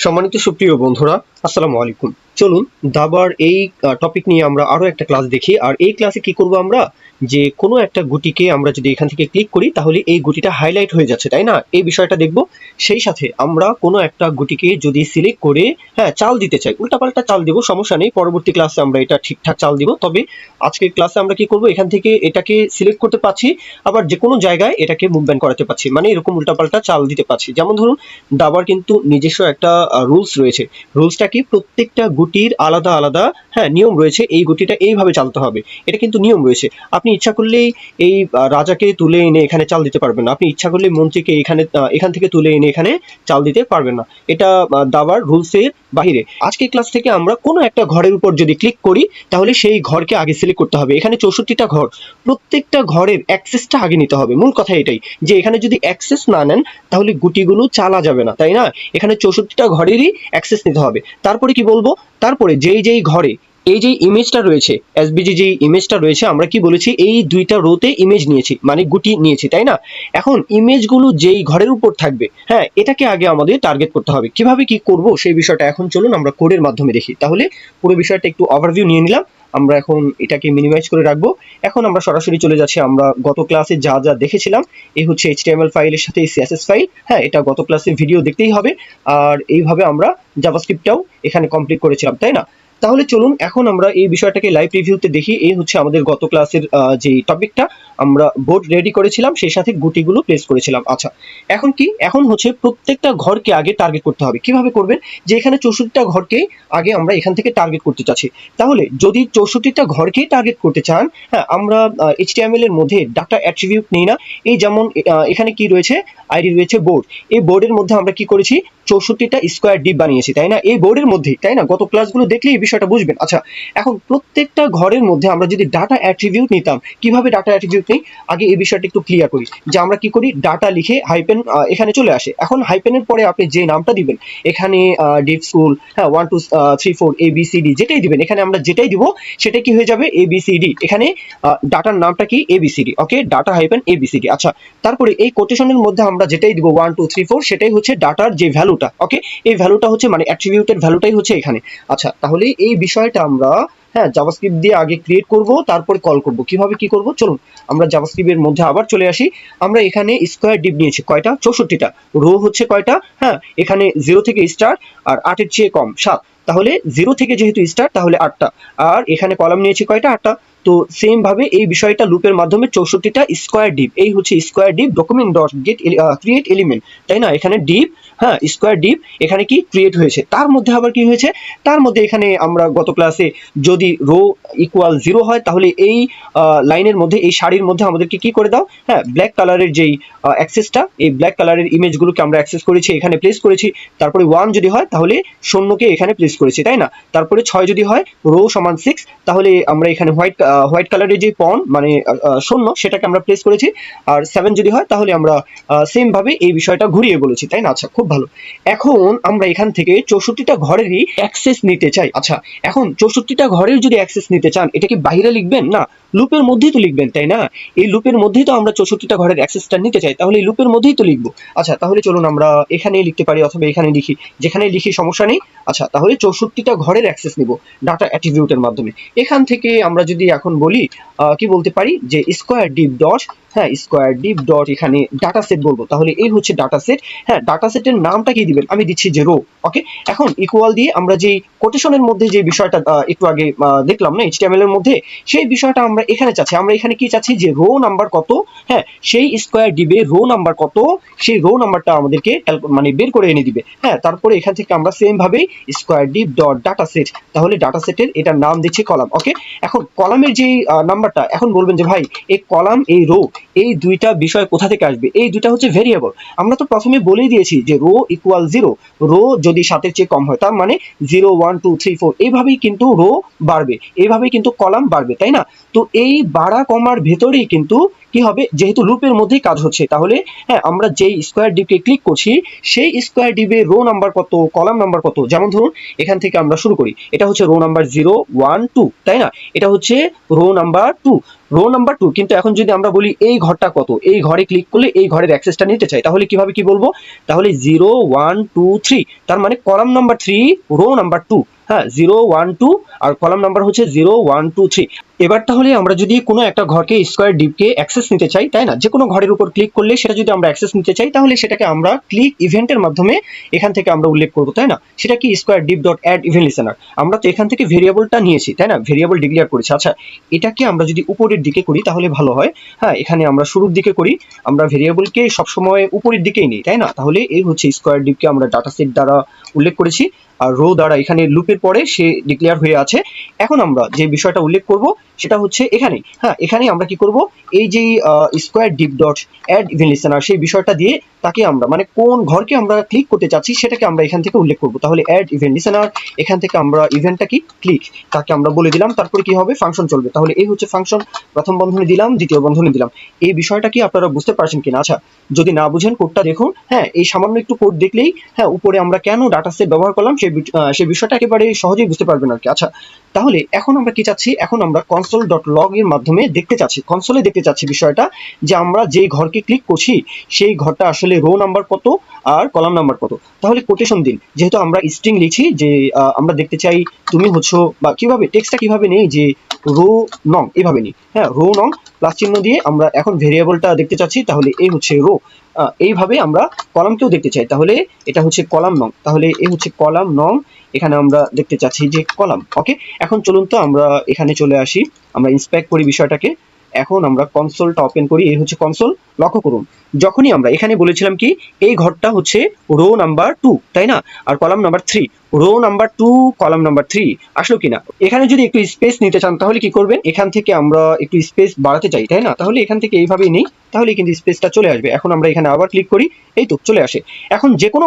সম্মানিত সুপ্রিয় বন্ধুরা, আসসালামু আলাইকুম। চলুন দাবার এই টপিক নিয়ে আমরা আরো একটা ক্লাস দেখি। আর এই ক্লাসে কি করব আমরা, যে কোনো একটা গুটিকে আমরা যদি এখান থেকে ক্লিক করি তাহলে এই গুটিটা হাইলাইট হয়ে যাচ্ছে, তাই না? এই বিষয়টা দেখব। সেই সাথে আমরা কোনো একটা গুটিকে যদি সিলেক্ট করে চাল দিতে চাই, উল্টাপাল্টা চাল দিব, সমস্যা নেই, পরবর্তী ক্লাসে আমরা এটা ঠিকঠাক চাল দিব। তবে আজকের ক্লাসে আমরা কি করব, এখান থেকে এটাকে সিলেক্ট করতে পারছি, আবার যে কোনো জায়গায় এটাকে মুভমেন্ট করাতে পারছি, মানে এরকম উল্টাপাল্টা চাল দিতে পারছি। যেমন ধরুন, দাবার কিন্তু নিজস্ব একটা রুলস রয়েছে। রুলসটা কি, প্রত্যেকটা গুটির আলাদা আলাদা নিয়ম রয়েছে। এই গুটিটা এইভাবে চালতে হবে, এটা কিন্তু নিয়ম রয়েছে। আপনি ইচ্ছা করলেই এই রাজাকে তুলে এনে এখানে চাল দিতে পারবেন না, আপনি ইচ্ছা করলে মন্ত্রীকে এখান থেকে তুলে এনে এখানে চাল দিতে পারবেন না। এটা দাবার রুলসের বাহিরে। আজকের ক্লাস থেকে আমরা কোনো একটা ঘরের উপর যদি ক্লিক করি তাহলে সেই ঘরকে আগে সিলেক্ট করতে হবে। এখানে 64টা ঘর, প্রত্যেকটা ঘরের অ্যাক্সেসটা আগে নিতে হবে। মূল কথা এটাই, যে এখানে যদি অ্যাক্সেস না নেন তাহলে গুটিগুলো চালা যাবে না, তাই না? এখানে 64টা ঘরেরই অ্যাক্সেস নিতে হবে। তারপরে কি বলবো, তারপরে যেই ঘরে এই যে ইমেজটা রয়েছে, এসবিজি যে ইমেজটা রয়েছে, আমরা কি বলেছি, এই দুইটা রোতে ইমেজ নিয়েছি, মানে গুটি নিয়েছি, তাই না? এখন ইমেজগুলো যেই ঘরের উপর থাকবে, এটাকে আগে আমাদের টার্গেট করতে হবে। কিভাবে কি করব সেই বিষয়টা এখন চলুন আমরা কোডের মাধ্যমে দেখি। তাহলে পুরো বিষয়টা একটু ওভারভিউ নিয়ে নিলাম। আমরা এখন এটাকে মিনিমাইজ করে রাখবো। এখন আমরা সরাসরি চলে যাচ্ছি আমরা গত ক্লাসে যা যা দেখেছিলাম। এই হচ্ছে এইচটিএমএল ফাইলের সাথে সিএসএস ফাইল। এটা গত ক্লাসে ভিডিও দেখতেই হবে। আর এইভাবে আমরা জাভাস্ক্রিপ্টটাও এখানে কমপ্লিট করেছিলাম, তাই না? তাহলে চলুন এখন আমরা এই বিষয়টাকে লাইভ রিভিউতে দেখি। এই হচ্ছে আমাদের গত ক্লাসের যে টপিকটা, আমরা বোর্ড রেডি করেছিলাম, সেই সাথে গুটিগুলো প্লেস করেছিলাম। আচ্ছা, এখন কি, এখন হচ্ছে প্রত্যেকটা ঘরকে আগে টার্গেট করতে হবে। কিভাবে করবেন, যে এখানে 64টা ঘরকে আগে আমরা এখান থেকে টার্গেট করতে চাচ্ছি। তাহলে যদি 64টা ঘরকেই টার্গেট করতে চান, আমরা এইচটিএমএল এর মধ্যে ডাটা অ্যাট্রিবিউট নেই না। এই যেমন এখানে কি রয়েছে, আইডি রয়েছে বোর্ড। এই বোর্ডের মধ্যে আমরা কি করেছি, 64টা স্কোয়ার ডিপ বানিয়েছি, তাই না? এই বোর্ডের মধ্যেই, তাই না? গত ক্লাসগুলো দেখলে এই বিষয়টা বুঝবেন। আচ্ছা, এখন প্রত্যেকটা ঘরের মধ্যে আমরা যদি ডাটা অ্যাট্রিবিউট নিতাম, কিভাবে ডাটা অ্যাট্রিবিউট নেই আগে এই বিষয়টা একটু ক্লিয়ার করি। যে আমরা কি করি, ডাটা লিখে হাইপেন এখানে চলে আসে। এখন হাইপেনের পরে আপনি যে নামটা দিবেন, এখানে ডিপ স্কুল 1 2 3 4 ABCD যেটাই দিবেন, এখানে আমরা যেটাই দিব সেটা কি হয়ে যাবে, ABCD। এখানে ডাটার নামটা কি, ABCD। ওকে, ডাটা হাইপেন ABCD। আচ্ছা, তারপরে এই কোটেশনের মধ্যে আমরা যেটাই দিব 1 2 3 4, সেটাই হচ্ছে ডাটার যে ভ্যালুটা। ওকে, এই ভ্যালুটা হচ্ছে মানে অ্যাট্রিবিউটের ভ্যালুটাই হচ্ছে এখানে। আচ্ছা, তাহলে এই বিষয়টা আমরা জাভাস্ক্রিপ্ট দিয়ে আগে ক্রিয়েট করব, তারপর কল করব। কিভাবে কি করব চলুন আমরা জাভাস্ক্রিপ্টের মধ্যে আবার চলে আসি। আমরা এখানে স্কোয়ার ডিপ নিয়েছি কয়টা, 64টা। রো হচ্ছে কয়টা, এখানে 0 থেকে স্টার্ট, আর 8-এর চেয়ে কম 7। তাহলে 0 থেকে যেহেতু স্টার্ট তাহলে 8টা, আর এখানে কলাম নিয়েছি কয়টা, 8টা। তো সেম ভাবে এই বিষয়টা লুপের মাধ্যমে 64টা স্কোয়ার ডিপ, এই হচ্ছে square deep document dot gate create element, তাই না? এখানে ডিপ, স্কোয়ার ডিপ এখানে কি ক্রিয়েট হয়েছে। তার মধ্যে আবার কি হয়েছে, তার মধ্যে এখানে আমরা গত ক্লাসে যদি রো ইকুয়াল 0 হয় তাহলে এই লাইনের মধ্যে, এই সারির মধ্যে আমাদেরকে কি করে দাও, ব্ল্যাক কালারের যেই অ্যাক্সেসটা, এই ব্ল্যাক কালারের ইমেজগুলোকে আমরা অ্যাক্সেস করেছি, এখানে প্লেস করেছি। তারপরে 1 যদি হয় তাহলে শূন্যকে এখানে প্লেস করেছি, তাই না? তারপরে 6 যদি হয়, রো সমান 6, তাহলে আমরা এখানে হোয়াইট কালারের যে পন মানে শূন্য, সেটাকে আমরা প্লেস করেছি। আর 7 যদি হয় তাহলে আমরা সেম ভাবে এই বিষয়টা ঘুরিয়ে বলেছি, তাই না? আচ্ছা, খুব ভালো। এখন আমরা এখান থেকে 64টা ঘরেরই অ্যাক্সেস নিতে চাই। আচ্ছা, এখন 64টা ঘরের যদি অ্যাক্সেস নিতে চান, এটা কি বাইরে লিখবেন না, লুপের মধ্যেই তো লিখবেন, তাই না? এই লুপের মধ্যেই তো আমরা 64টা ঘরের অ্যাক্সেসটা নিতে চাই, তাহলে এই লুপের মধ্যেই তো লিখবো। আচ্ছা, তাহলে চলুন আমরা এখানেই লিখতে পারি, অথবা এখানে লিখি, যেখানে লিখি সমস্যা নেই। আচ্ছা, তাহলে 64টা ঘরের অ্যাক্সেস নিব ডাটা অ্যাট্রিবিউটের মাধ্যমে। এখান থেকে আমরা যদি এখন বলি, কি বলতে পারি, যে square dip dot, square dip dot এখানে ডাটা সেট বলবো। তাহলে এই হচ্ছে ডাটা সেট। ডাটা সেটের নামটা কি দিবেন, আমি দিচ্ছি যে রো। ওকে, এখন ইকুয়াল দিয়ে আমরা যে কোটেশনের মধ্যে যে বিষয়টা একটু আগে দেখলাম না এইচটিএমএল এর মধ্যে, সেই বিষয়টা আমরা এখানে চাচ্ছি। আমরা এখানে কি চাচ্ছি, যে রো নাম্বার কত, সেই স্কোয়ার ডিবে রো নাম্বার কত, সেই রো নাম্বারটা আমাদেরকে মানে বের করে এনে দিবে। তারপরে এখান থেকে আমরা সেম ভাবে square dip dot data set, তাহলে ডাটা সেটের এটার নাম দিচ্ছি কলাম। ওকে, এখন কলামের যে নাম্বারটা, এখন বলবেন যে ভাই এই কলাম এই রো এই দুইটা বিষয় কোথা থেকে আসবে, এই দুইটা হচ্ছে ভেরিয়েবল। আমরা তো প্রথমে বলেই দিয়েছি যে রো ইকুয়াল 0, রো যদি 7-এর চেয়ে কম হয় তার মানে 0 1 2 3 4 এইভাবেই কিন্তু রো বাড়বে, এইভাবেই কিন্তু কলাম বাড়বে, তাই না? তো এই বাড়া কমার ভেতরেই কিন্তু কি হবে, যেহেতু লুপের মধ্যেই কাজ হচ্ছে, তাহলে আমরা যেই স্কোয়ার ডিপকে ক্লিক করছি সেই স্কোয়ার ডিপে রো নাম্বার কত, কলাম নাম্বার কত, যেমন ধরুন এখান থেকে আমরা শুরু করি, এটা হচ্ছে রো নাম্বার 0 1 2, তাই না? এটা হচ্ছে রো নাম্বার 2। রো নাম্বার 2, কিন্তু এখন যদি আমরা বলি এই ঘরটা কত, এই ঘরে ক্লিক করলে এই ঘরের অ্যাক্সেসটা নিতে চাই, তাহলে কিভাবে কি বলবো, তাহলে 0 1 2 3, তার মানে কলাম নাম্বার 3 রো নাম্বার 2, হ্যাঁ 0 1 2 আর কলাম নাম্বার হচ্ছে 0 1 2 3। এবার তাহলে আমরা যদি কোনো একটা ঘরকে স্কোয়ার ডিপকে অ্যাক্সেস নিতে চাই, তাই না, যে কোনো ঘরের উপর ক্লিক করলে সেটা যদি আমরা অ্যাক্সেস নিতে চাই, তাহলে সেটাকে আমরা ক্লিক ইভেন্টের মাধ্যমে এখান থেকে আমরা উল্লেখ করবো, তাই না। সেটা কি square dip dot add event listener, আমরা তো এখান থেকে ভেরিয়েবলটা নিয়েছি, তাই না, ভেরিয়েবল ডিক্লেয়ার করেছি। আচ্ছা, এটাকে আমরা যদি উপরের দিকে করি তাহলে ভালো হয়। হ্যাঁ, এখানে আমরা শুরুর দিকে করি, আমরা ভেরিয়েবলকে সবসময় উপরের দিকেই নিই, তাই না। তাহলে এই হচ্ছে স্কোয়ার ডিপকে আমরা ডাটা সেট দ্বারা উল্লেখ করেছি, আর রো দ্বারা এখানে লুপের পরে সে ডিক্লেয়ার হয়ে আছে। এখন আমরা যে বিষয়টা উল্লেখ করব সেটা হচ্ছে এখানে, হ্যাঁ এখানে আমরা কি করব, এই যে square dip dot add event listener সেই বিষয়টা দিয়ে তাকে আমরা মানে কোন ঘরকে আমরা ক্লিক করতে চাচ্ছি সেটাকে আমরা এখান থেকে উল্লেখ করব। তাহলে অ্যাড ইভেন্ট লিসেনার, এখান থেকে আমরা ইভেন্টটা কি ক্লিক, তাকে আমরা বলে দিলাম, তারপরে কি হবে ফাংশন চলবে। তাহলে এই হচ্ছে ফাংশন, প্রথম বন্ধনী দিলাম, দ্বিতীয় বন্ধনী দিলাম। এই বিষয়টা কি আপনারা বুঝতে পারছেন কিনা? আচ্ছা, যদি না বুঝেন কোডটা দেখুন, হ্যাঁ এই সামান্য একটু কোড দেখলেই হ্যাঁ উপরে আমরা কেন ডাটা সেট ব্যবহার করলাম সেই বিষয়টা একেবারে সহজেই বুঝতে পারবেন আর কি। আচ্ছা, তাহলে এখন আমরা কি চাচ্ছি, এখন আমরা কনসোল ডট লগ এর মাধ্যমে দেখতে চাচ্ছি, কনসোলে দেখতে চাচ্ছি বিষয়টা যে আমরা যেই ঘরকে ক্লিক করছি সেই ঘরটা আসলে রো নাম্বার কত আর কলাম নাম্বার কত। তাহলে কোটেশন দিন, যেহেতু আমরা স্ট্রিং লিখছি যে আমরা দেখতে চাই তুমি হচ্ছে, বা কিভাবে টেক্সটটা কিভাবে নেই যে রো নং এভাবে নিই, হ্যাঁ রো নং প্লাস চিহ্ন দিয়ে আমরা এখন ভেরিয়েবলটা দেখতে চাচ্ছি, তাহলে এই হচ্ছে রো। এইভাবে আমরা কলামকেও দেখতে চাই, তাহলে এটা হচ্ছে কলাম নং, তাহলে এই হচ্ছে কলাম নং, এখানে আমরা দেখতে চাচ্ছি যে কলাম। ওকে, এখন চলুন তো আমরা এখানে চলে আসি, আমরা ইন্সপেক্ট করি বিষয়টাকে। এখন আমরা কনসোলটা ওপেন করি, এই হচ্ছে কনসোল। লক্ষ্য করুন, যখনই আমরা এখানে বলেছিলাম কি এই ঘরটা হচ্ছে রো নাম্বার 2, তাই না, আর column number 3, row number 2 column number 3 আসলো কিনা। এখানে যদি একটু স্পেস নিতে চান তাহলে কি করবেন, এখান থেকে আমরা একটু স্পেস বাড়াতে চাই, তাই না, তাহলে এখান থেকে এইভাবেই নেই, তাহলে কিন্তু স্পেসটা চলে আসবে। এখন আমরা এখানে আবার ক্লিক করি, এই তো চলে আসে। এখন যে কোনো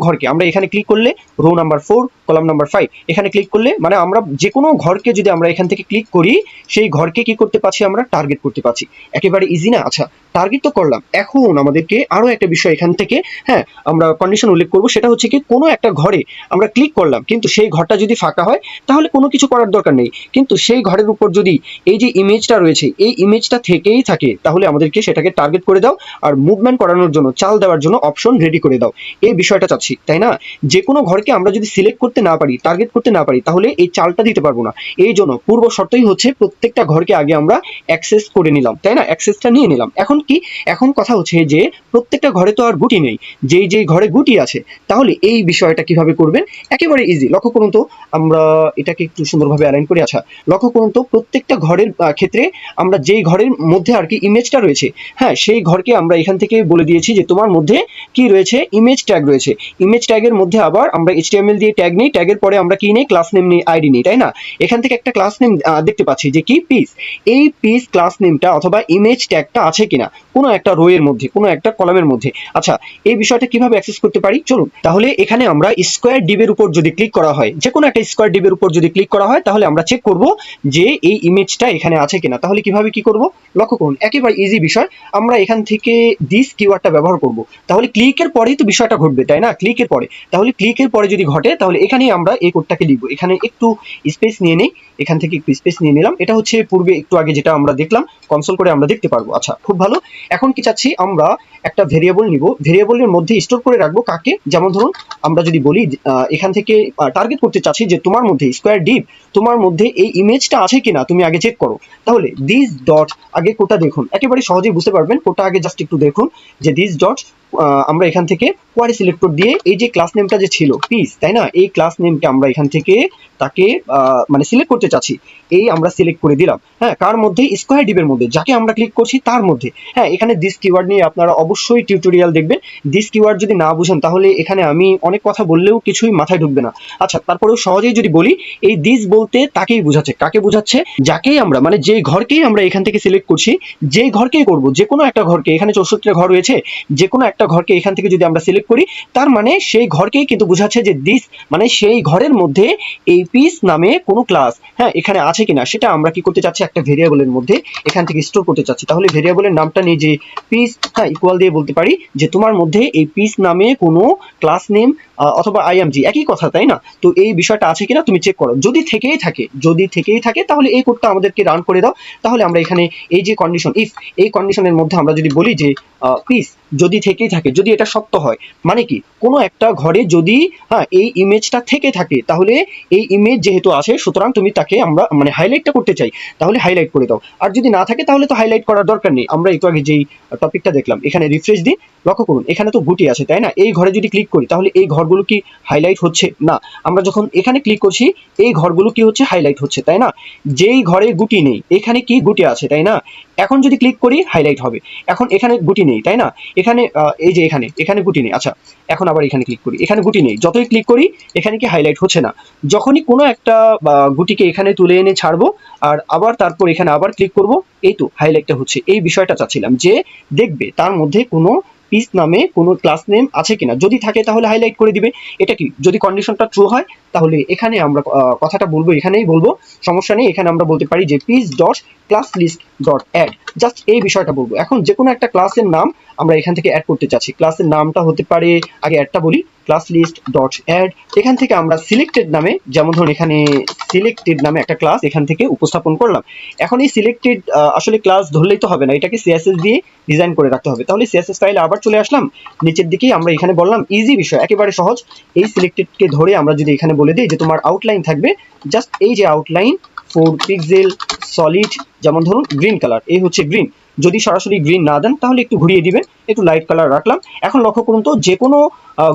ঘরকে আমরা এখানে ক্লিক করলে রো নাম্বার 4 কলাম নাম্বার 5 এখানে ক্লিক করলে মানে আমরা যে কোনো ঘরকে যদি আমরা এখান থেকে ক্লিক করি সেই ঘরকে কি করতে পারছি, আমরা টার্গেট করতে পারছি। একেবারে ইজি না? আচ্ছা, টার্গেট তো করলাম, এখন আমাদেরকে আরো একটা বিষয় এখান থেকে হ্যাঁ আমরা কন্ডিশন উল্লেখ করব, সেটা হচ্ছে কি কোনো একটা ঘরে আমরা ক্লিক করলাম কিন্তু সেই ঘরটা যদি ফাঁকা হয় তাহলে কোনো কিছু করার দরকার নেই, কিন্তু সেই ঘরের উপর যদি এই যে ইমেজটা রয়েছে এই ইমেজটা থেকেই থাকে তাহলে আমাদেরকে সেটাকে টার্গেট করে দাও, আর মুভমেন্ট করানোর জন্য চাল দেওয়ার জন্য অপশন রেডি করে দাও, এই বিষয়টা চাচ্ছি, তাই না। যে কোনো ঘরকে আমরা যদি সিলেক্ট করতে না পারি, টার্গেট করতে না পারি, তাহলে এই চালটা দিতে পারবো না। এই জন্য পূর্ব শর্তই হচ্ছে প্রত্যেকটা ঘরকে আগে আমরা অ্যাক্সেস করে নিলাম, তাই না, অ্যাক্সেসটা নিয়ে নিলাম। এখন কি, এখন কথা হচ্ছে যে প্রত্যেকটা ঘরে তো আর গুটি নেই, যেই ঘরে গুটি আছে তাহলে এই বিষয়টা কিভাবে করবেন, একেবারে ইজি। লক্ষ্য করুন তো, আমরা এটাকে একটু সুন্দরভাবে অ্যালাইন করি। আচ্ছা, লক্ষ্য করুন তো, প্রত্যেকটা ঘরের ক্ষেত্রে আমরা যেই ঘরের মধ্যে আর কি ইমেজটা রয়েছে, হ্যাঁ সেই ঘরকে আমরা এখান থেকে বলে দিয়েছি যে তোমার মধ্যে কি রয়েছে, ইমেজ ট্যাগ রয়েছে। ইমেজ ট্যাগের মধ্যে আবার আমরা HTML দিয়ে ট্যাগ নিই, ট্যাগের পরে আমরা কি নেই, ক্লাস নেম নেই, আইডি নেই, তাই না। এখান থেকে একটা ক্লাস নেম দেখতে পাচ্ছি যে কি পিস, এই পিস ক্লাস নেমটা অথবা ইমেজ ট্যাগটা আছে কিনা কোনো একটা রো এর মধ্যে, কোনো একটা কলামের মধ্যে। আচ্ছা, এই বিষয়টা কিভাবে অ্যাক্সেস করতে পারি চলুন। তাহলে এখানে আমরা স্কোয়ার ডিবের উপর যদি ক্লিক করা হয়, যে কোনো একটা স্কোয়ার ডিবের উপর যদি ক্লিক করা হয় তাহলে আমরা চেক করব যে এই ইমেজটা এখানে আছে কিনা। তাহলে কিভাবে কি করব, লক্ষ্য করুন, একেবারে ইজি বিষয়। আমরা এখান থেকে দিস কিওয়ার্ডটা ব্যবহার করব, তাহলে ক্লিকের পরেই তো বিষয়টা ঘটবে, তাই না, ক্লিকের পরে। তাহলে ক্লিকের পরে যদি ঘটে তাহলে এখানেই আমরা এই কোডটাকে লিখবো। এখানে একটু স্পেস নিয়ে নেই, এখান থেকে একটু স্পেস নিয়ে নিলাম, এটা হচ্ছে পূর্বে একটু আগে যেটা আমরা দেখলাম, কনসোল করে আমরা দেখতে পারবো। আচ্ছা, খুব ভালো। এখন কি চাচ্ছি, আমরা একটা ভেরিয়েবল নিব, ভেরিয়েবলের মধ্যে স্টোর করে রাখবো কাকে, যেমন ধরুন আমরা যদি বলি এখান থেকে টার্গেট করতে চাচ্ছি যে তোমার মধ্যে স্কোয়ার ডিপ, তোমার মধ্যে এই ইমেজটা আছে কিনা তুমি আগে চেক করো। তাহলে দিস ডট, আগে কোডটা দেখুন, একেবারে সহজেই বুঝতে পারবেন, কোডটা আগে জাস্ট একটু দেখুন যে দিস ডট আমরা এখান থেকে কোয়ারি সিলেক্টর দিয়ে এই যে ক্লাস নেমটা যে ছিল পিস, তাই না, এই ক্লাস নেমকে আমরা এখান থেকে তাকে মানে সিলেক্ট করতে চাচ্ছি, এই আমরা সিলেক্ট করে দিলাম। হ্যাঁ, কার মধ্যে, স্কোয়ার ডিবের মধ্যে, যাকে আমরা ক্লিক করছি তার মধ্যে। হ্যাঁ, এখানে দিস কিওয়ার্ড নিয়ে আপনারা অবশ্যই টিউটোরিয়াল দেখবেন, দিস কিওয়ার্ড যদি না বুঝেন তাহলে এখানে আমি অনেক কথা বললেও কিছুই মাথায় ঢুকবে না। আচ্ছা, তারপরেও সহজেই যদি বলি, এই দিস বলতে তাকেই বোঝাচ্ছে, কাকে বোঝাচ্ছে, যাকেই আমরা মানে যেই ঘরকেই আমরা এখান থেকে সিলেক্ট করছি, যেই ঘরকেই করব, যে কোনো একটা ঘরকে, এখানে 64টা ঘর রয়েছে, যে কোনো একটা ঘরকে এখান থেকে যদি আমরা সিলেক্ট করি তার মানে সেই ঘরকেই কিন্তু বোঝাচ্ছে যে দিস মানে সেই ঘরের মধ্যে এই পিস নামে কোনো ক্লাস হ্যাঁ এখানে আছে কিনা সেটা আমরা কি করতে চাচ্ছি, একটা ভেরিয়েবলের মধ্যে এখান থেকে স্টোর করতে চাচ্ছি। তাহলে ভেরিয়েবলের নামটা নিয়ে যে পিস হ্যাঁ ইকুয়াল দিয়ে বলতে পারি যে তোমার মধ্যে এই পিস নামে কোনো ক্লাস নেম অথবা আইএমজি একই কথা, তাই না? তো এই বিষয়টা আছে কিনা তুমি চেক করো। যদি থেকেই থাকে তাহলে এই কোডটা আমাদেরকে রান করে দাও। তাহলে আমরা এখানে এই যে কন্ডিশন ইফ, এই কন্ডিশনের মধ্যে আমরা যদি বলি যে পিস যদি থেকেই থাকে, যদি এটা সত্য হয়, মানে কি কোনো একটা ঘরে যদি এই ইমেজটা থেকে থাকে, তাহলে এই ইমেজ যেহেতু আছে সুতরাং তুমি তাকে আমরা মানে হাইলাইটটা করতে চাই, তাহলে হাইলাইট করে দাও। আর যদি না থাকে তাহলে তো হাইলাইট করার দরকার নেই। আমরা একটু আগে যেই টপিকটা দেখলাম, এখানে রিফ্রেশ দিই, লক্ষ্য করুন এখানে তো গুটি আছে, তাই না? এই ঘরে যদি ক্লিক করি তাহলে এই ঘরগুলো কি হাইলাইট হচ্ছে? না। আমরা যখন এখানে ক্লিক করছি এই ঘরগুলো কি হচ্ছে? হাইলাইট হচ্ছে, তাই না? যেই ঘরে গুটি নেই এখানে কি গুটি আছে, তাই না? এখন যদি ক্লিক করি হাইলাইট হবে। এখন এখানে গুটি নেই, তাই না? এখানে এই যে এখানে গুটি নেই। আচ্ছা, এখন আবার এখানে ক্লিক করি, এখানে গুটি নেই, যতই ক্লিক করি এখানে কি হাইলাইট হচ্ছে না। যখনই কোনো একটা গুটিকে এখানে তুলে এনে ছাড়বো আর আবার তারপর এখানে আবার ক্লিক করব, এই তো হাইলাইটটা হচ্ছে। এই বিষয়টা চাচ্ছিলাম যে দেখবে তার মধ্যে কোনো পিস নামে কোনো ক্লাস নেম আছে কিনা, যদি থাকে তাহলে হাইলাইট করে দিবে। এটা কি যদি কন্ডিশনটা ট্রু হয় তাহলে এখানে আমরা কথাটা বলবো, এখানেই বলবো, সমস্যা নেই। এখানে আমরা বলতে পারি যে piece dot class list dot add, just এই বিষয়টা বলবো। এখন যে কোনো একটা ক্লাসের নাম আমরা এখান থেকে অ্যাড করতে চাচ্ছি, ক্লাসের নামটা হতে পারে, আগে অ্যাডটা বলি, ক্লাস লিস্ট ডট অ্যাড। এখান থেকে আমরা সিলেক্টেড নামে, যেমন ধরুন এখানে সিলেক্টেড নামে একটা ক্লাস এখান থেকে উপস্থাপন করলাম। এখন এই সিলেক্টেড আসলে ক্লাস ধরলেই তো হবে না, এটাকে সিএসএস দিয়ে ডিজাইন করে রাখতে হবে। তাহলে সিএসএস স্টাইলে আবার চলে আসলাম, নিচের দিকেই আমরা এখানে বললাম ইজি বিষয়, একেবারে সহজ। এই সিলেক্টেডকে ধরে আমরা যদি এখানে বলে দিই যে তোমার আউটলাইন থাকবে, জাস্ট এই যে আউটলাইন 4 পিক্সেল সলিড, যেমন ধরুন গ্রিন কালার, এই হচ্ছে গ্রিন। যদি সরাসরি গ্রিন না দেন তাহলে একটু ঘুরিয়ে দিবেন, একটু লাইট কালার রাখলাম। এখন লক্ষ্য করুন তো যে কোনো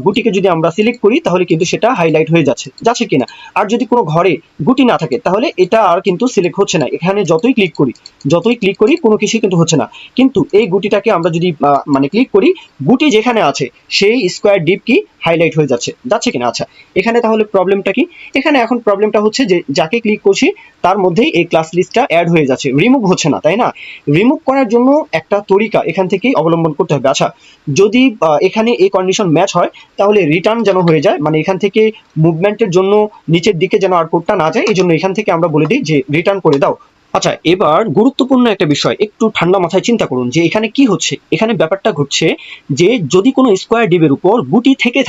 গুটিকে যদি আমরা সিলেক্ট করি তাহলে কিন্তু সেটা হাইলাইট হয়ে যাচ্ছে কিনা। আর যদি কোনো ঘরে গুটি না থাকে তাহলে এটা আর কিন্তু সিলেক্ট হচ্ছে না। এখানে যতই ক্লিক করি কোনো কিছুই কিন্তু হচ্ছে না। কিন্তু এই গুটিটাকে আমরা যদি মানে ক্লিক করি, গুটি যেখানে আছে সেই স্কোয়ার ডিপ কি হাইলাইট হয়ে যাচ্ছে কিনা। আচ্ছা, এখানে তাহলে প্রবলেমটা কি? এখানে এখন প্রবলেমটা হচ্ছে যে যাকে ক্লিক করছি তার মধ্যেই এই ক্লাস লিস্টটা অ্যাড হয়ে যাচ্ছে, রিমুভ হচ্ছে না, তাই না? রিমুভ করার জন্য একটা তরিকা এখান থেকেই অবলম্বন করতে হবে। আচ্ছা, যদি এখানে এই কন্ডিশন ম্যাচ হয় তাহলে রিটার্ন যেন হয়ে যায়, মানে এখান থেকে মুভমেন্টের জন্য নিচের দিকে যেন আর কোডটা না যায়, এই জন্য এখান থেকে আমরা বলে দিই যে রিটার্ন করে দাও। আচ্ছা, এবার গুরুত্বপূর্ণ একটা বিষয়, একটু ঠান্ডা মাথায় চিন্তা করুন যে এখানে কি হচ্ছে। এখানে ব্যাপারটা ঘটছে যে যদি কোনো স্কোয়ার ডিবের উপর গুটি থেকে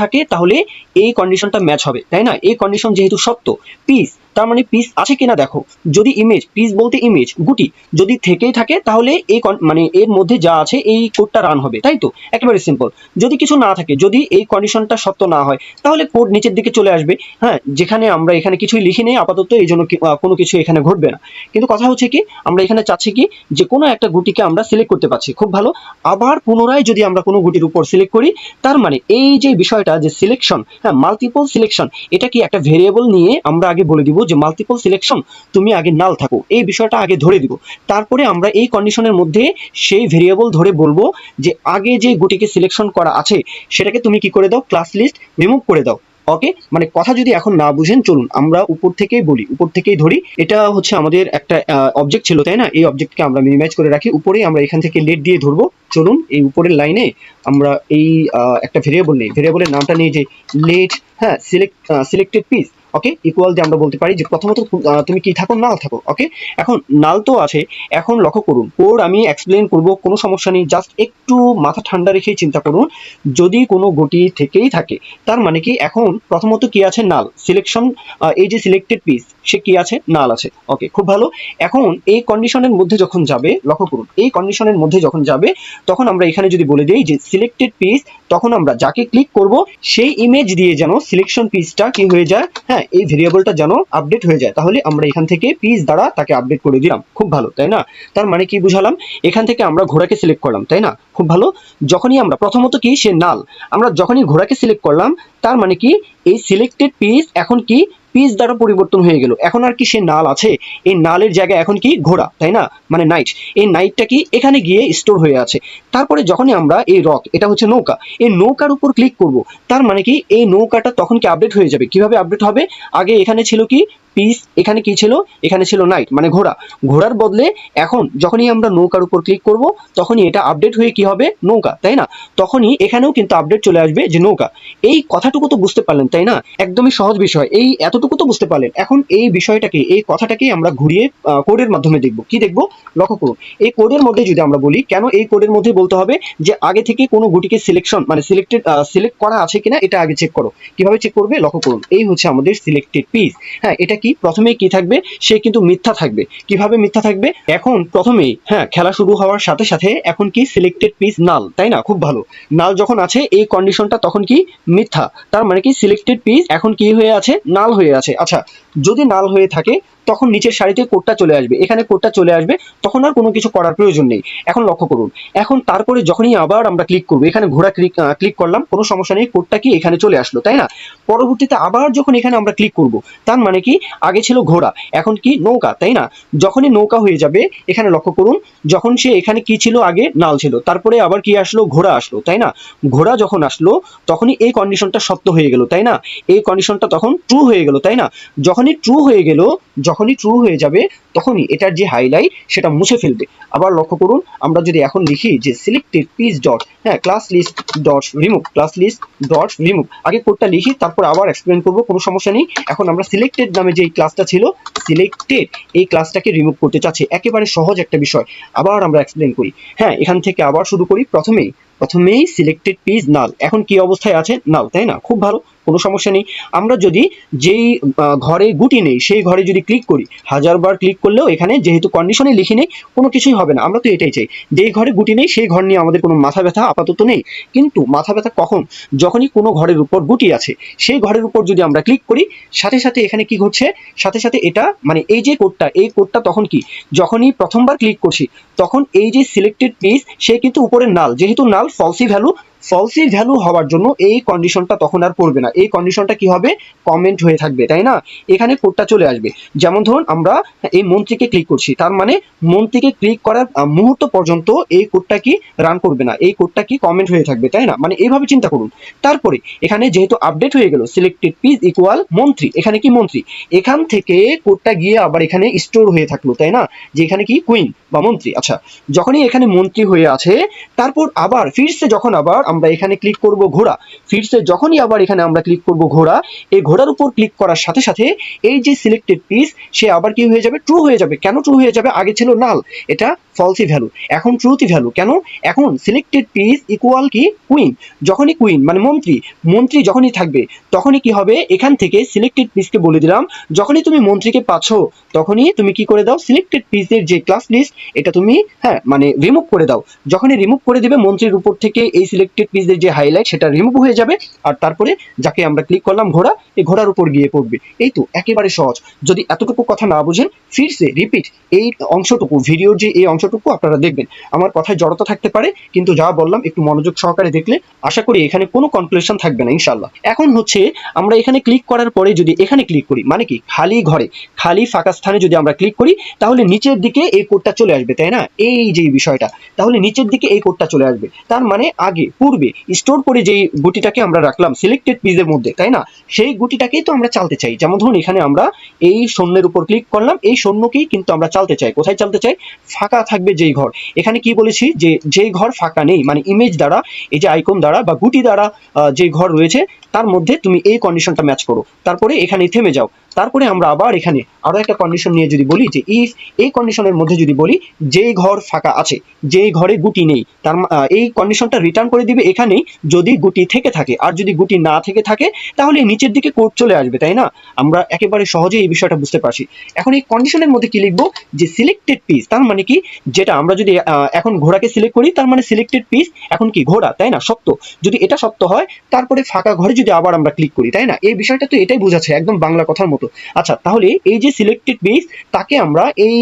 থাকে, তাহলে এই কন্ডিশনটা ম্যাচ হবে, তাই না? এই কন্ডিশন যেহেতু সত্য, পিস, তার মানে পিস আছে কিনা দেখো। যদি ইমেজ, পিস বলতে ইমেজ, গুটি যদি থেকেই থাকে তাহলে এই মানে এর মধ্যে যা আছে এই কোডটা রান হবে, তাই তো? একেবারে সিম্পল। যদি কিছু না থাকে, যদি এই কন্ডিশনটা সত্য না হয়, তাহলে কোড নিচের দিকে চলে আসবে। যেখানে আমরা এখানে কিছুই লিখি নেই আপাতত, এই জন্য কোনো কিছু এখানে ঘটবে না। কিন্তু কথা হচ্ছে কি, আমরা এখানে চাচ্ছি কি যে কোনো একটা গুটিকে আমরা সিলেক্ট করতে পারছি, খুব ভালো। আবার পুনরায় যদি আমরা কোনো গুটির উপর সিলেক্ট করি, তার মানে এই যে বিষয়টা যে সিলেকশন, মাল্টিপল সিলেকশন, এটা কি একটা ভেরিয়েবল নিয়ে আমরা আগে বলে দিব যে মাল্টিপল সিলেকশন তুমি আগে নাল থাকো, এই বিষয়টা আগে ধরে দিব। তারপরে আমরা এই কন্ডিশনের মধ্যে সেই ভেরিয়েবল ধরে বলবো যে আগে যে গুটিকে সিলেকশন করা আছে সেটাকে তুমি কি করে দাও, ক্লাস লিস্ট রিমুভ করে দাও। ওকে, মানে কথা যদি এখন না বুঝেন, চলুন আমরা উপর থেকেই ধরি। এটা হচ্ছে আমাদের একটা অবজেক্ট ছিল, তাই না? এই অবজেক্টকে আমরা মিনিমাইজ করে রাখি, উপরেই আমরা এখান থেকে লেট দিয়ে ধরবো। চলুন এই উপরের লাইনে আমরা এই একটা ভেরিয়েবল নেই, ভেরিয়েবলের নামটা নিয়ে যে লেট, সিলেক্টেড পিস, ওকে, ইকুয়াল দিয়ে আমরা বলতে পারি যে প্রথমত তুমি কি থাকো, নাল থাকো। ওকে, এখন নাল তো আছে। এখন লক্ষ্য করুন, কোড আমি এক্সপ্লেন করব, কোনো সমস্যা নেই, জাস্ট একটু মাথা ঠান্ডা রেখেই চিন্তা করুন। যদি কোনো গুটি থেকেই থাকে তার মানে কি, এখন প্রথমত কি আছে, নাল সিলেকশন, এই যে সিলেক্টেড পিস সে কি আছে, নাল আছে। ওকে, খুব ভালো। এখন এই কন্ডিশনের মধ্যে যখন যাবে, লক্ষ্য করুন, এই কন্ডিশনের মধ্যে যখন যাবে তখন আমরা এখানে যদি বলে দিই যে সিলেক্টেড পিস, তখন আমরা যাকে ক্লিক করব সেই ইমেজ দিয়ে যেন সিলেকশন পিসটা কি হয়ে যায়, এই ভেরিয়েবলটা যেন আপডেট হয়ে যায়। তাহলে আমরা এখান থেকে পিস দ্বারা তাকে আপডেট করে দিলাম, খুব ভালো, তাই না? তার মানে কি বুঝালাম, এখান থেকে আমরা ঘোড়াকে সিলেক্ট করলাম, তাই না? খুব ভালো। যখনই আমরা প্রথমত কি সে নাল, আমরা যখনই ঘোড়াকে সিলেক্ট করলাম তার মানে কি এই সিলেক্টেড পিস এখন কি পিস দ্বারা পরিবর্তন হয়ে গেল। এখন আর কি সে নাল আছে, এই নালের জায়গায় এখন কি ঘোড়া, তাই না? মানে নাইট, এই নাইটটা কি এখানে গিয়ে স্টোর হয়ে আছে। তারপরে যখনই আমরা এই রক, এটা হচ্ছে নৌকা, এই নৌকার উপর ক্লিক করব, তার মানে কি এই নৌকাটা তখন কি আপডেট হয়ে যাবে। কিভাবে আপডেট হবে, আগে এখানে ছিল কি পিস এখানে কি ছিল, এখানে ছিল নাইট মানে ঘোড়া। ঘোড়ার বদলে এখন যখনই আমরা নৌকার উপর ক্লিক করব তখনই এটা আপডেট হয়ে কি হবে, নৌকা, তাই না? তখনই এখানেও কিন্তু আপডেট চলে আসবে যে নৌকা। এই কথাটুকু তো বুঝতে পারলেন, তাই না? একদমই সহজ বিষয়, এই এতটুকু তো বুঝতে পারলেন। এখন এই বিষয়টাকে, এই কথাটাকে আমরা ঘুরিয়ে কোডের মাধ্যমে দেখব। কি দেখব, লক্ষ্য করুন। এই কোডের মধ্যে যদি আমরা বলি, কেন এই কোডের মধ্যে বলতে হবে যে আগে থেকে কোনো গুটিকে সিলেকশন মানে সিলেক্ট করা আছে কিনা এটা আগে চেক করো। কিভাবে চেক করবে, লক্ষ্য করুন। এই হচ্ছে আমাদের সিলেক্টেড পিস। হ্যাঁ, এটা কি প্রথমে কি থাকবে, সে কিন্তু মিথ্যা থাকবে। কিভাবে মিথ্যা থাকবে, এখন প্রথমেই হ্যাঁ খেলা শুরু হওয়ার সাথে সাথে এখন কি সিলেক্টেড পিস নাল, তাই না? খুব ভালো। নাল যখন আছে এই কন্ডিশনটা তখন কি মিথ্যা, তার মানে কি সিলেক্টেড পিস এখন কি হয়ে আছে, নাল হয়ে আছে। আচ্ছা, যদি নাল হয়ে থাকে তখন নিচের সারিতে কোডটা চলে আসবে, এখানে কোডটা চলে আসবে, তখন আর কোনো কিছু করার প্রয়োজন নেই। এখন লক্ষ্য করুন, এখন তারপরে যখনই আবার আমরা ক্লিক করবো, এখানে ঘোড়া ক্লিক করলাম, কোনো সমস্যা নেই, কোডটা কি এখানে চলে আসলো, তাই না? পরবর্তীতে আবার যখন এখানে আমরা ক্লিক করব, তার মানে কি আগে ছিল ঘোড়া, এখন কি নৌকা, তাই না? যখনই নৌকা হয়ে যাবে, এখানে লক্ষ্য করুন, যখন সে এখানে কি ছিল, আগে নাল ছিল, তারপরে আবার কি আসলো, ঘোড়া আসলো, তাই না? ঘোড়া যখন আসলো তখনই এই কন্ডিশনটা সত্য হয়ে গেল, তাই না? এই কন্ডিশনটা তখন ট্রু হয়ে গেল, তাই না? যখনই ট্রু হয়ে গেল, যখনই ট্রু হয়ে যাবে তখনই এটার যে হাইলাইট সেটা মুছে ফেলবে। আবার লক্ষ্য করুন, আমরা যদি এখন লিখি যে সিলেক্টেড পিস ডট হ্যাঁ class list dot remove, class list dot remove, আগে কোডটা লিখি তারপর আবার এক্সপ্লেন করব, কোনো সমস্যা নেই। এখন আমরা সিলেক্টেড নামে যে ক্লাসটা ছিল, সিলেক্টেড এই ক্লাসটাকে রিমুভ করতে চাচ্ছি। একেবারে সহজ একটা বিষয়, আবার আমরা এক্সপ্লেন করি। হ্যাঁ, এখান থেকে আবার শুরু করি। প্রথমেই সিলেক্টেড পিস নাল, এখন কি অবস্থায় আছে, নাল, তাই না? খুব ভালো, কোনো সমস্যা নেই। আমরা যদি যেই ঘরে গুটি নেই সেই ঘরে যদি ক্লিক করি, 1000 বার ক্লিক করলেও এখানে যেহেতু কন্ডিশনে লিখি নেই কোনো কিছুই হবে না। আমরা তো এটাই চাই, যেই ঘরে গুটি নেই সেই ঘর নিয়ে আমাদের কোনো মাথা ব্যথা আপাতত নেই। কিন্তু মাথা ব্যথা কখন, যখনই কোনো ঘরের উপর গুটি আছে সেই ঘরের উপর যদি আমরা ক্লিক করি, সাথে সাথে এখানে কি ঘটছে, সাথে সাথে এটা মানে এই যে কোডটা, এই কোডটা তখন কি, যখনই প্রথমবার ক্লিক করছি তখন এই যে সিলেক্টেড পিস সে কিন্তু উপরে নাল, যেহেতু নাল ফলসি ভ্যালু হওয়ার জন্য এই কন্ডিশনটা তখন আর পড়বে না, এই কন্ডিশনটা কি হবে, কমেন্ট হয়ে থাকবে, তাই না? এখানে কোডটা চলে আসবে। যেমন ধরুন আমরা এই মন্ত্রীকে ক্লিক করছি, তার মানে মন্ত্রীকে ক্লিক করার মুহূর্ত পর্যন্ত এই কোডটা কি রান করবে না, এই কোডটা কি কমেন্ট হয়ে থাকবে, তাই না? মানে এইভাবে চিন্তা করুন। তারপরে এখানে যেহেতু আপডেট হয়ে গেল সিলেক্টেড পিস ইকুয়াল মন্ত্রী, এখানে কি মন্ত্রী, এখান থেকে কোডটা গিয়ে আবার এখানে স্টোর হয়ে থাকলো, তাই না? যে এখানে কি কুইন বা মন্ত্রী। আচ্ছা, যখনই এখানে মন্ত্রী হয়ে আছে, তারপর আবার ফিরসে যখন আবার আমরা এখানে ক্লিক করব ঘোড়া, ফিরসে যখনই আবার এখানে আমরা ক্লিক করব ঘোড়া, এই ঘোড়ার উপর ক্লিক করার সাথে সাথে এই যে সিলেক্টেড পিস সে আবার কি হয়ে যাবে, ট্রু হয়ে যাবে। কেন ট্রু হয়ে যাবে, আগে ছিল নাল, এটা ফলসি ভ্যালু, এখন ট্রুথি ভ্যালু। কেন, এখন সিলেক্টেড পিস ইকুয়াল কি কুইন, যখনই কুইন মানে মন্ত্রী যখনই থাকবে তখনই কি হবে, এখান থেকে সিলেক্টেড পিসকে বলে দিলাম যখনই তুমি মন্ত্রীকে পাচ্ছ তখনই তুমি কি করে দাও, সিলেক্টেড পিসের যে ক্লাস লিস্ট এটা তুমি হ্যাঁ মানে রিমুভ করে দাও। যখনই রিমুভ করে দিবে মন্ত্রীর উপর থেকে এই সিলেক্টেড পিসের যে হাইলাইট সেটা রিমুভ হয়ে যাবে, আর তারপরে যাকে আমরা ক্লিক করলাম ঘোড়া, এই ঘোড়ার উপর গিয়ে পড়বে। এই তো, একেবারে সহজ। যদি এতটুকু কথা না বুঝেন ফিরসে রিপিট এই অংশটুকু, ভিডিওর যে এই অংশটুকু আপনারা দেখবেন। আমার কথায় জড়তা থাকতে পারে, কিন্তু যা বললাম একটু মনোযোগ সহকারে দেখলে আশা করি এখানে কোনো কনক্লুশন থাকবে না ইনশাল্লাহ। এখন হচ্ছে আমরা এখানে ক্লিক করার পরে যদি এখানে ক্লিক করি, মানে কি খালি ঘরে খালি ফাঁকা স্থানে যদি আমরা ক্লিক করি তাহলে নিচের দিকে এই কোডটা চলে আসবে, তাই না? এই যে বিষয়টা, তাহলে নিচের দিকে এই কোডটা চলে আসবে, তার মানে আগে পূর্বে স্টোর করে যেই গুটিটাকে আমরা রাখলাম সিলেক্টেড পিসের মধ্যে, তাই না? সেই গুটিটাকেই তো আমরা চালতে চাই। যেমন ধরুন এখানে আমরা এই শূন্যের উপর ক্লিক করলাম, এই শূন্যকেই কিন্তু আমরা চালতে চাই। কোথায় চালতে চাই, ফাঁকা থাকবে যেই ঘর। এখানে কি বলেছি যে যেই ঘর ফাঁকা নেই, মানে ইমেজ দ্বারা, এই যে আইকন দ্বারা বা গুটি দ্বারা যে ঘর রয়েছে তার মধ্যে তুমি এই কন্ডিশনটা ম্যাচ করো, তারপরে এখানে থেমে যাও। তারপরে আমরা আবার এখানে আরো একটা কন্ডিশন নিয়ে যদি বলি যে ইফ, এই কন্ডিশনের মধ্যে যদি বলি যেই ঘর ফাঁকা আছে, যেই ঘরে গুটি নেই, তার এই কন্ডিশনটা রিটার্ন করে দিবে এখানেই যদি গুটি থেকে থাকে, আর যদি গুটি না থেকে থাকে তাহলে নিচের দিকে কোড চলে আসবে, তাই না? আমরা একেবারে সহজে এই বিষয়টা বুঝতে পারছি। এখন এই কন্ডিশনের মধ্যে কি লিখবো, যে সিলেক্টেড পিস, তার মানে কি, যেটা আমরা যদি এখন ঘোড়াকে সিলেক্ট করি তার মানে সিলেক্টেড পিস এখন কি ঘোড়া, তাই না? সত্য, যদি এটা সত্য হয় তারপরে ফাঁকা ঘরে যদি আবার আমরা ক্লিক করি, তাই না? এই বিষয়টা তো এটাই বোঝাচ্ছে একদম বাংলা কথার মতো। আচ্ছা, তাহলে এই যে সিলেক্টেড পিস তাকে আমরা এই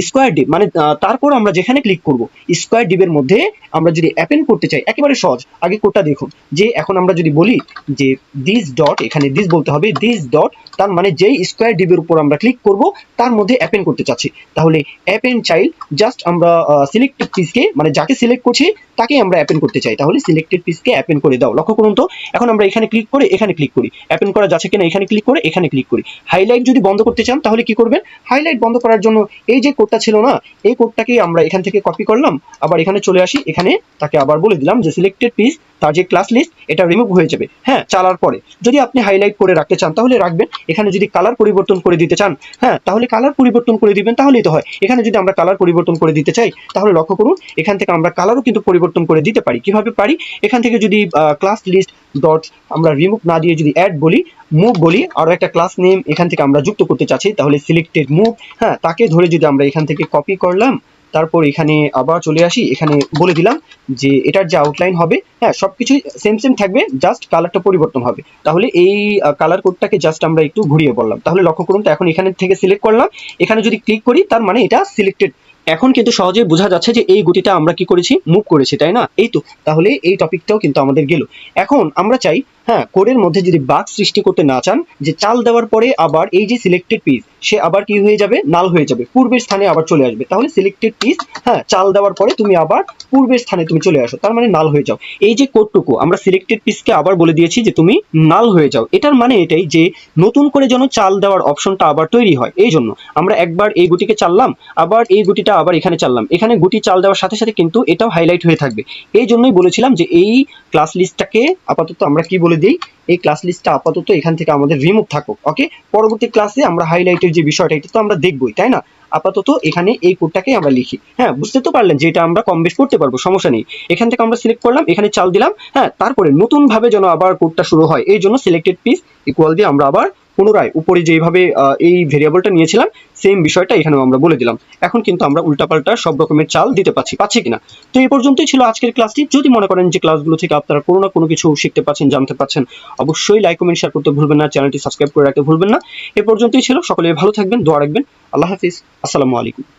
স্কোয়ার ডিপ মানে তারপর আমরা যেখানে ক্লিক করব স্কোয়ার ডিপের মধ্যে আমরা যদি অ্যাপেন্ড করতে চাই, একেবারে সহজ। আগে কোডটা দেখুন, যে এখন আমরা যদি বলি যে দিস ডট, এখানে দিস বলতে হবে, দিস ডট, তার মানে যেই স্কোয়ার ডিপের উপর আমরা ক্লিক করব তার মধ্যে অ্যাপেন্ড করতে চাচ্ছি, তাহলে অ্যাপেন্ড চাইল্ড, জাস্ট আমরা সিলেক্টেড পিসকে মানে যাকে সিলেক্ট করছি তাকে আমরা অ্যাপেন্ড করতে চাই, তাহলে সিলেক্টেড পিসকে অ্যাপেন্ড করে দাও। লক্ষ্য করুন তো, এখন আমরা এখানে ক্লিক করে এখানে ক্লিক করি, অ্যাপেন্ড করা যাচ্ছে কিনা এখানে ক্লিক করে এখানে ক্লিক করি, হাইলাইট যদি বন্ধ করতে চান তাহলে কি করবেন, হাইলাইট বন্ধ করার জন্য এই যে কোডটা ছিল না, এই কোডটাকেই আমরা এখান থেকে কপি করলাম, আবার এখানে চলে আসি, এখানে তাকে আবার বলে দিলাম যে সিলেক্টেড পিস, তার যে ক্লাস লিস্ট এটা রিমুভ হয়ে যাবে। হ্যাঁ, চালার পরে যদি আপনি হাইলাইট করে রাখতে চান তাহলে রাখবেন, এখানে যদি কালার পরিবর্তন করে দিতে চান, হ্যাঁ তাহলে কালার পরিবর্তন করে দিবেন, তাহলেই তো হয়। এখানে যদি আমরা কালার পরিবর্তন করে দিতে চাই তাহলে লক্ষ্য করুন, এখান থেকে আমরা কালারও কিন্তু পরিবর্তন করে দিতে পারি। কিভাবে পারি, এখান থেকে যদি ক্লাস লিস্ট ডট আমরা রিমুভ না দিয়ে যদি অ্যাড বলি, মুভ বলি, আরো একটা ক্লাস নেম এখান থেকে আমরা যুক্ত করতে চাচ্ছি, তাহলে সিলেক্টেড মুভ, হ্যাঁ তাকে ধরে যদি আমরা এখান থেকে কপি করলাম, তারপর এখানে আবার চলে আসি, এখানে বলে দিলাম যে এটার যে আউটলাইন হবে, হ্যাঁ সবকিছুই সেম সেম থাকবে, জাস্ট কালারটা পরিবর্তন হবে। তাহলে এই কালার কোডটাকে জাস্ট আমরা একটু ঘুরিয়ে বললাম, তাহলে লক্ষ্য করুন তো এখন এখানে থেকে সিলেক্ট করলাম, এখানে যদি ক্লিক করি তার মানে এটা সিলেক্টেড। এখন কিন্তু সহজে বোঝা যাচ্ছে যে এই গুটিটা আমরা কি করেছি, মুভ করেছি, তাই না? এই তো, তাহলে এই টপিকটাও কিন্তু আমাদের গেল। এখন আমরা চাই, হ্যাঁ কোডের মধ্যে যদি বাগ সৃষ্টি করতে না চান, যে চাল দেওয়ার পরে আবার এই যে সিলেক্টেড পিস সে আবার কি হয়ে যাবে, নাল হয়ে যাবে, পূর্বের স্থানে আবার চলে আসবে। তাহলে সিলেক্টেড পিস, হ্যাঁ চাল দেওয়ার পরে তুমি আবার পূর্বের স্থানে তুমি চলে আসো, তার মানে নাল হয়ে যাও। এই যে কোডটুকু আমরা সিলেক্টেড পিসকে আবার বলে দিয়েছি যে তুমি নাল হয়ে যাও, এটার মানে এটাই যে নতুন করে যেন চাল দেওয়ার অপশনটা আবার তৈরি হয়। এই জন্য আমরা একবার এই গুটিকে চাললাম, আবার এই গুটিটা আবার এখানে চাললাম, এখানে গুটি চাল দেওয়ার সাথে সাথে কিন্তু এটাও হাইলাইট হয়ে থাকবে। এই জন্যই বলেছিলাম যে এই ক্লাস লিস্টটাকে আপাতত আমরা কি বলে দিই, এই ক্লাস লিস্টটা আপাতত এখান থেকে আমাদের রিমুভ থাকুক। ওকে, পরবর্তী ক্লাসে আমরা হাইলাইটের যে বিষয়টা এটা তো আমরা দেখবই, তাই না? আপাতত এখানে এই কোডটাকে আমরা লিখি। হ্যাঁ, বুঝতে তো পারলেন যে এটা আমরা কম বেশ করতে পারবো, সমস্যা নেই। এখান থেকে আমরা সিলেক্ট করলাম, এখানে চাল দিলাম, হ্যাঁ তারপরে নতুন ভাবে যেন আবার কোডটা শুরু হয়, এই জন্য সিলেক্টেড পিস ইকুয়াল দিয়ে আমরা আবার পুনরায় উপরে যেভাবে এই ভেরিয়েবলটা নিয়েছিলাম সেম বিষয়টা এখানেও আমরা বলে দিলাম। এখন কিন্তু আমরা উল্টাপাল্টা সব রকমের চাল দিতে পাচ্ছি কিনা। তো এই পর্যন্তই ছিল আজকের ক্লাসটি। যদি মনে করেন যে ক্লাসগুলো থেকে আপনারা কোনো না কোনো কিছু শিখতে পাচ্ছেন, জানতে পাচ্ছেন, অবশ্যই লাইক কমেন্ট শেয়ার করতে ভুলবেন না, চ্যানেলটি সাবস্ক্রাইব করে রাখতে ভুলবেন না। এই পর্যন্তই ছিল, সকলে ভালো থাকবেন, দোয়া রাখবেন। আল্লাহ হাফিজ, আসসালামু আলাইকুম।